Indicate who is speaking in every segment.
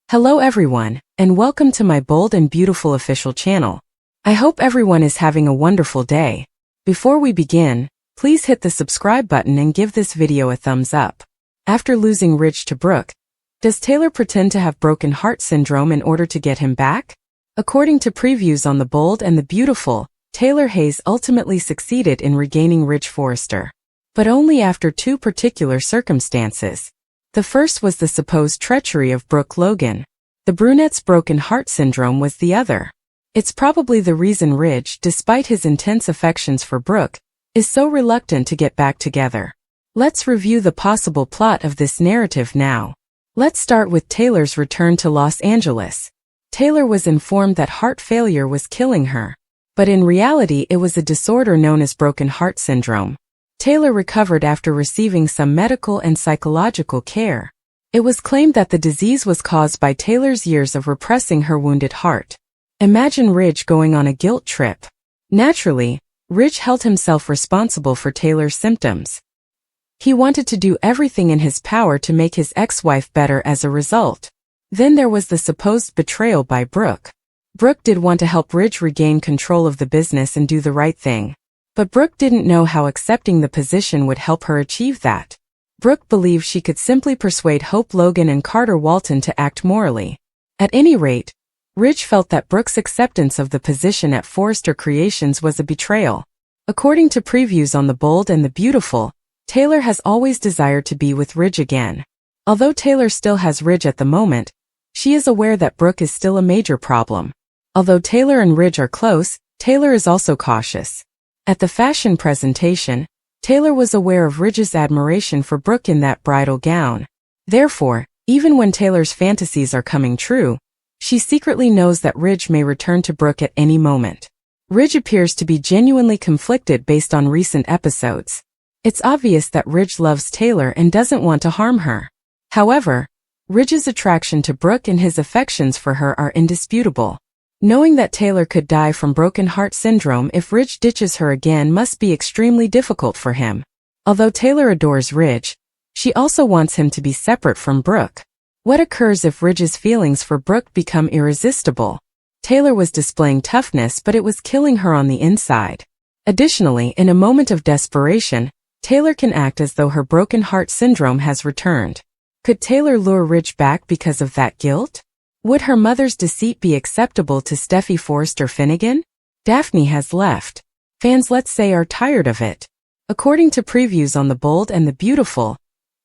Speaker 1: Hello everyone, and welcome to my bold and beautiful official channel. I hope everyone is having a wonderful day. Before we begin, please hit the subscribe button and give this video a thumbs up. After losing Ridge to Brooke, does Taylor pretend to have broken heart syndrome in order to get him back? According to previews on The Bold and the Beautiful, Taylor Hayes ultimately succeeded in regaining Ridge Forrester. But only after two particular circumstances. The first was the supposed treachery of Brooke Logan. The brunette's broken heart syndrome was the other. It's probably the reason Ridge, despite his intense affections for Brooke, is so reluctant to get back together. Let's review the possible plot of this narrative now. Let's start with Taylor's return to Los Angeles. Taylor was informed that heart failure was killing her. But in reality it was a disorder known as broken heart syndrome. Taylor recovered after receiving some medical and psychological care. It was claimed that the disease was caused by Taylor's years of repressing her wounded heart. Imagine Ridge going on a guilt trip. Naturally, Ridge held himself responsible for Taylor's symptoms. He wanted to do everything in his power to make his ex-wife better as a result. Then there was the supposed betrayal by Brooke. Brooke did want to help Ridge regain control of the business and do the right thing. But Brooke didn't know how accepting the position would help her achieve that. Brooke believed she could simply persuade Hope Logan and Carter Walton to act morally. At any rate, Ridge felt that Brooke's acceptance of the position at Forrester Creations was a betrayal. According to previews on The Bold and the Beautiful, Taylor has always desired to be with Ridge again. Although Taylor still has Ridge at the moment, she is aware that Brooke is still a major problem. Although Taylor and Ridge are close, Taylor is also cautious. At the fashion presentation, Taylor was aware of Ridge's admiration for Brooke in that bridal gown. Therefore, even when Taylor's fantasies are coming true, she secretly knows that Ridge may return to Brooke at any moment. Ridge appears to be genuinely conflicted based on recent episodes. It's obvious that Ridge loves Taylor and doesn't want to harm her. However, Ridge's attraction to Brooke and his affections for her are indisputable. Knowing that Taylor could die from broken heart syndrome if Ridge ditches her again must be extremely difficult for him. Although Taylor adores Ridge, she also wants him to be separate from Brooke. What occurs if Ridge's feelings for Brooke become irresistible? Taylor was displaying toughness, but it was killing her on the inside. Additionally, in a moment of desperation, Taylor can act as though her broken heart syndrome has returned. Could Taylor lure Ridge back because of that guilt? Would her mother's deceit be acceptable to Steffi Forrester Finnegan? Daphne has left. Fans, let's say, are tired of it. According to previews on The Bold and the Beautiful,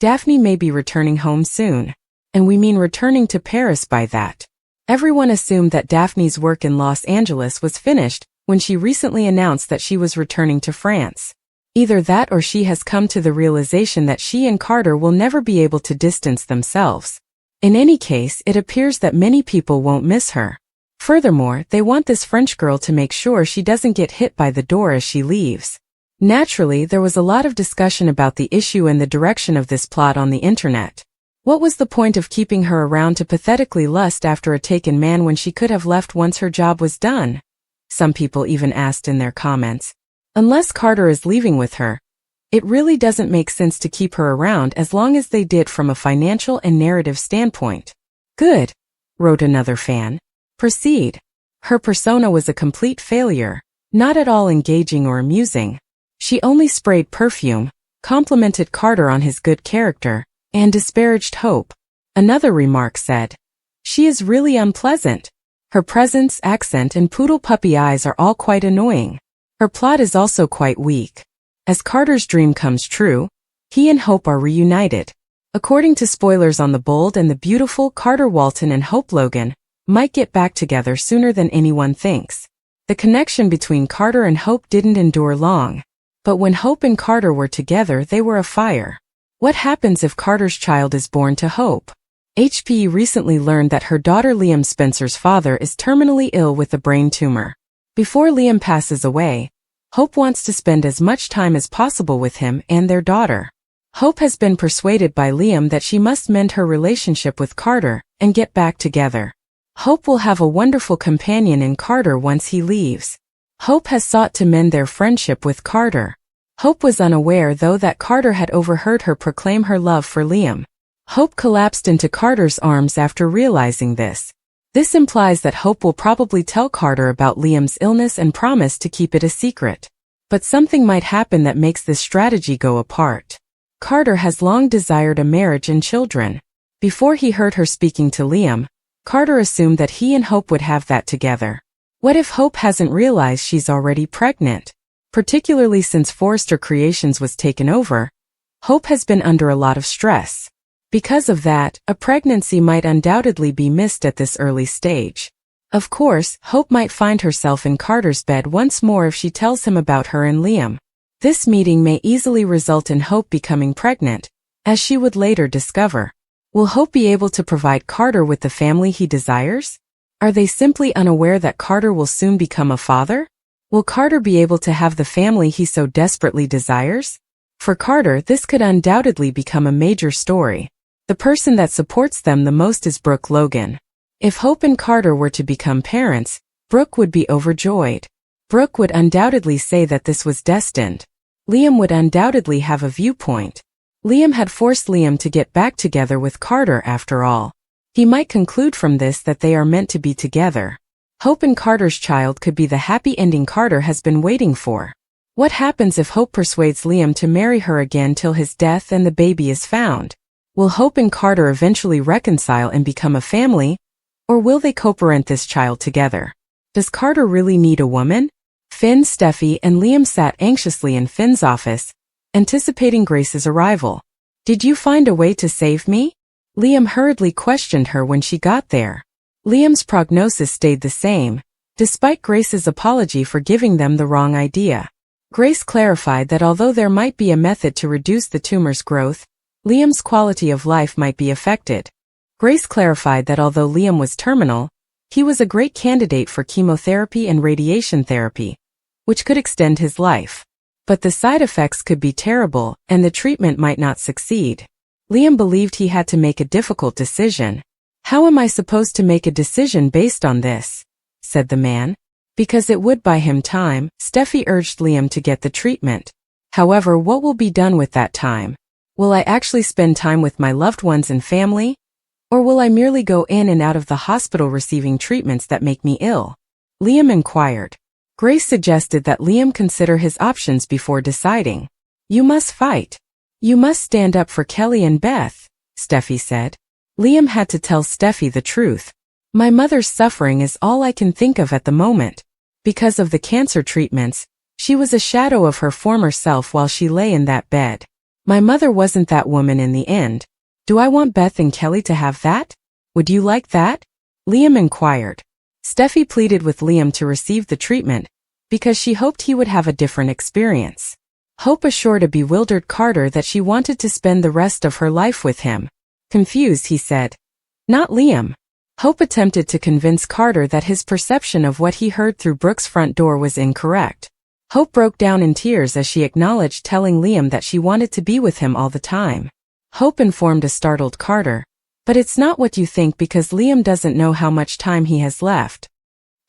Speaker 1: Daphne may be returning home soon. And we mean returning to Paris by that. Everyone assumed that Daphne's work in Los Angeles was finished when she recently announced that she was returning to France. Either that or she has come to the realization that she and Carter will never be able to distance themselves. In any case, it appears that many people won't miss her. Furthermore, they want this French girl to make sure she doesn't get hit by the door as she leaves. Naturally, there was a lot of discussion about the issue and the direction of this plot on the internet. What was the point of keeping her around to pathetically lust after a taken man when she could have left once her job was done? Some people even asked in their comments. Unless Carter is leaving with her, it really doesn't make sense to keep her around as long as they did from a financial and narrative standpoint. Good, wrote another fan. Proceed. Her persona was a complete failure, not at all engaging or amusing. She only sprayed perfume, complimented Carter on his good character, and disparaged Hope. Another remark said, "She is really unpleasant. Her presence, accent, and poodle puppy eyes are all quite annoying. Her plot is also quite weak." As Carter's dream comes true, he and Hope are reunited. According to spoilers on The Bold and the Beautiful, Carter Walton and Hope Logan might get back together sooner than anyone thinks. The connection between Carter and Hope didn't endure long. But when Hope and Carter were together, they were a fire. What happens if Carter's child is born to Hope? HPE recently learned that her daughter Liam Spencer's father is terminally ill with a brain tumor. Before Liam passes away, Hope wants to spend as much time as possible with him and their daughter. Hope has been persuaded by Liam that she must mend her relationship with Carter and get back together. Hope will have a wonderful companion in Carter once he leaves. Hope has sought to mend their friendship with Carter. Hope was unaware though that Carter had overheard her proclaim her love for Liam. Hope collapsed into Carter's arms after realizing this. This implies that Hope will probably tell Carter about Liam's illness and promise to keep it a secret. But something might happen that makes this strategy go apart. Carter has long desired a marriage and children. Before he heard her speaking to Liam, Carter assumed that he and Hope would have that together. What if Hope hasn't realized she's already pregnant? Particularly since Forrester Creations was taken over, Hope has been under a lot of stress. Because of that, a pregnancy might undoubtedly be missed at this early stage. Of course, Hope might find herself in Carter's bed once more if she tells him about her and Liam. This meeting may easily result in Hope becoming pregnant, as she would later discover. Will Hope be able to provide Carter with the family he desires? Are they simply unaware that Carter will soon become a father? Will Carter be able to have the family he so desperately desires? For Carter, this could undoubtedly become a major story. The person that supports them the most is Brooke Logan. If Hope and Carter were to become parents, Brooke would be overjoyed. Brooke would undoubtedly say that this was destined. Liam would undoubtedly have a viewpoint. Liam had forced Liam to get back together with Carter after all. He might conclude from this that they are meant to be together. Hope and Carter's child could be the happy ending Carter has been waiting for. What happens if Hope persuades Liam to marry her again till his death and the baby is found? Will Hope and Carter eventually reconcile and become a family, or will they co-parent this child together? Does Carter really need a woman? Finn, Steffi, and Liam sat anxiously in Finn's office, anticipating Grace's arrival. "Did you find a way to save me?" Liam hurriedly questioned her when she got there. Liam's prognosis stayed the same, despite Grace's apology for giving them the wrong idea. Grace clarified that although there might be a method to reduce the tumor's growth, Liam's quality of life might be affected. Grace clarified that although Liam was terminal, he was a great candidate for chemotherapy and radiation therapy, which could extend his life. But the side effects could be terrible, and the treatment might not succeed. Liam believed he had to make a difficult decision. "How am I supposed to make a decision based on this?" said the man. "Because it would buy him time," Steffi urged Liam to get the treatment. "However, what will be done with that time? Will I actually spend time with my loved ones and family? Or will I merely go in and out of the hospital receiving treatments that make me ill?" Liam inquired. Grace suggested that Liam consider his options before deciding. "You must fight. You must stand up for Kelly and Beth," Steffi said. Liam had to tell Steffi the truth. "My mother's suffering is all I can think of at the moment. Because of the cancer treatments, she was a shadow of her former self while she lay in that bed. My mother wasn't that woman in the end. Do I want Beth and Kelly to have that? Would you like that?" Liam inquired. Steffi pleaded with Liam to receive the treatment, because she hoped he would have a different experience. Hope assured a bewildered Carter that she wanted to spend the rest of her life with him. Confused, he said, "Not Liam." Hope attempted to convince Carter that his perception of what he heard through Brooke's front door was incorrect. Hope broke down in tears as she acknowledged telling Liam that she wanted to be with him all the time. Hope informed a startled Carter, "But it's not what you think because Liam doesn't know how much time he has left.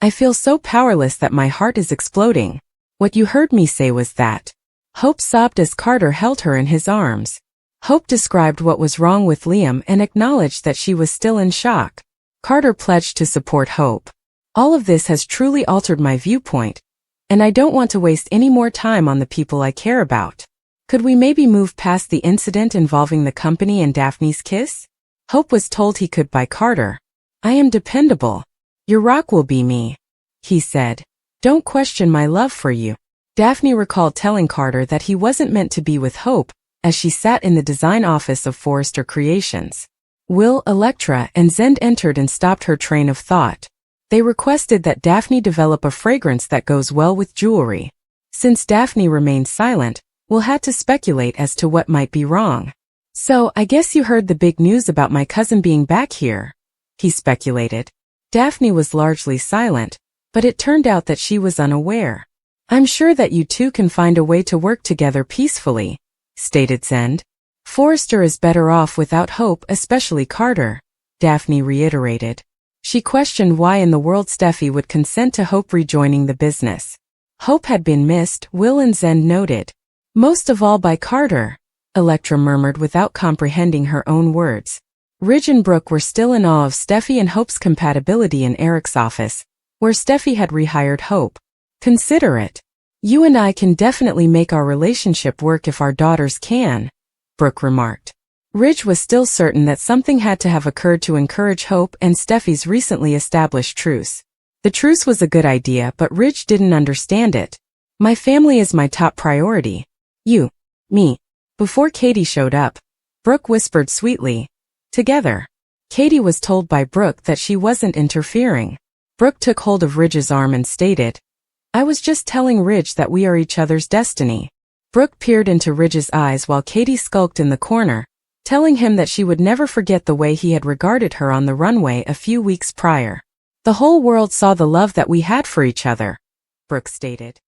Speaker 1: I feel so powerless that my heart is exploding. What you heard me say was that." Hope sobbed as Carter held her in his arms. Hope described what was wrong with Liam and acknowledged that she was still in shock. Carter pledged to support Hope. "All of this has truly altered my viewpoint, and I don't want to waste any more time on the people I care about. Could we maybe move past the incident involving the company and Daphne's kiss?" Hope was told he could by Carter. "I am dependable. Your rock will be me," he said. "Don't question my love for you." Daphne recalled telling Carter that he wasn't meant to be with Hope, as she sat in the design office of Forrester Creations. Will, Electra, and Zend entered and stopped her train of thought. They requested that Daphne develop a fragrance that goes well with jewelry. Since Daphne remained silent, Will had to speculate as to what might be wrong. "So, I guess you heard the big news about my cousin being back here," he speculated. Daphne was largely silent, but it turned out that she was unaware. "I'm sure that you two can find a way to work together peacefully," stated Zend. "Forrester is better off without Hope, especially Carter," Daphne reiterated. She questioned why in the world Steffi would consent to Hope rejoining the business. Hope had been missed, Will and Zend noted. Most of all by Carter. Electra murmured without comprehending her own words. Ridge and Brooke were still in awe of Steffi and Hope's compatibility in Eric's office, where Steffi had rehired Hope. "Consider it. You and I can definitely make our relationship work if our daughters can," Brooke remarked. Ridge was still certain that something had to have occurred to encourage Hope and Steffi's recently established truce. The truce was a good idea, but Ridge didn't understand it. "My family is my top priority. You, me." Before Katie showed up, Brooke whispered sweetly, "Together." Katie was told by Brooke that she wasn't interfering. Brooke took hold of Ridge's arm and stated, "I was just telling Ridge that we are each other's destiny." Brooke peered into Ridge's eyes while Katie skulked in the corner, telling him that she would never forget the way he had regarded her on the runway a few weeks prior. "The whole world saw the love that we had for each other," Brooke stated.